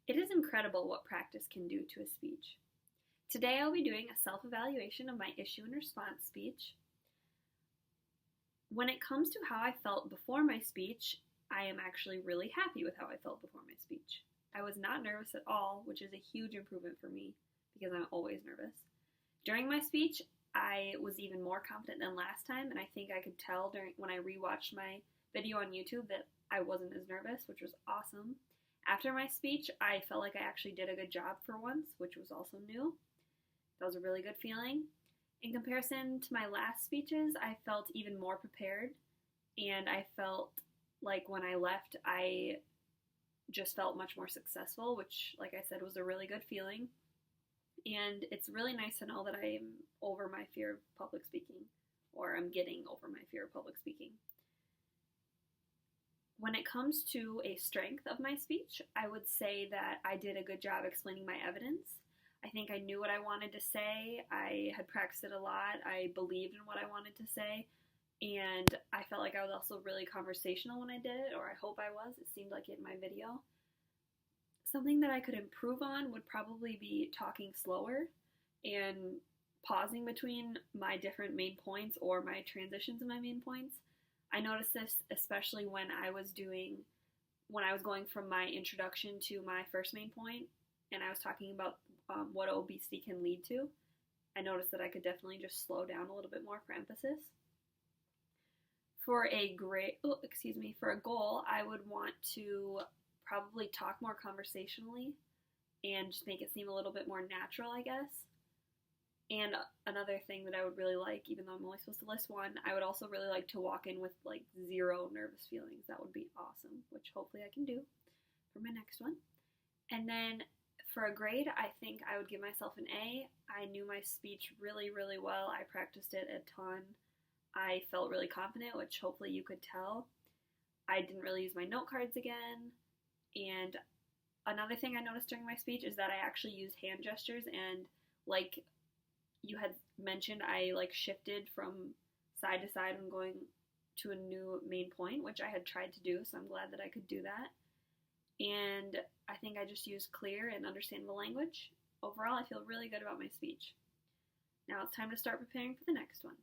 It is incredible what practice can do to a speech. Today I'll be doing a self-evaluation of my issue and response speech. When it comes to how I felt before my speech, I am actually really happy with how I felt before my speech. I was not nervous at all, which is a huge improvement for me because I'm always nervous. During my speech, I was even more confident than last time, and I think I could tell when I rewatched my video on YouTube that I wasn't as nervous, which was awesome. After my speech, I felt like I actually did a good job for once, which was also new. That was a really good feeling. In comparison to my last speeches, I felt even more prepared, and I felt like when I left, I just felt much more successful, which, like I said, was a really good feeling. And it's really nice to know that I am over my fear of public speaking, or I'm getting over my fear of public speaking. When it comes to a strength of my speech, I would say that I did a good job explaining my evidence. I think I knew what I wanted to say. I had practiced it a lot. I believed in what I wanted to say. And I felt like I was also really conversational when I did it, or I hope I was. It seemed like it in my video. Something that I could improve on would probably be talking slower and pausing between my different main points or my transitions in my main points. I noticed this especially when I was going from my introduction to my first main point, and I was talking about what obesity can lead to. I noticed that I could definitely just slow down a little bit more for emphasis. For a goal, I would want to probably talk more conversationally and just make it seem a little bit more natural, I guess. And another thing that I would really like, even though I'm only supposed to list one, I would also really like to walk in with like zero nervous feelings. That would be awesome, which hopefully I can do for my next one. And then for a grade, I think I would give myself an A. I knew my speech really, really well. I practiced it a ton. I felt really confident, which hopefully you could tell. I didn't really use my note cards again. And another thing I noticed during my speech is that I actually used hand gestures, and like you had mentioned, I like shifted from side to side when going to a new main point, which I had tried to do, so I'm glad that I could do that. And I think I just used clear and understandable language. Overall, I feel really good about my speech. Now it's time to start preparing for the next one.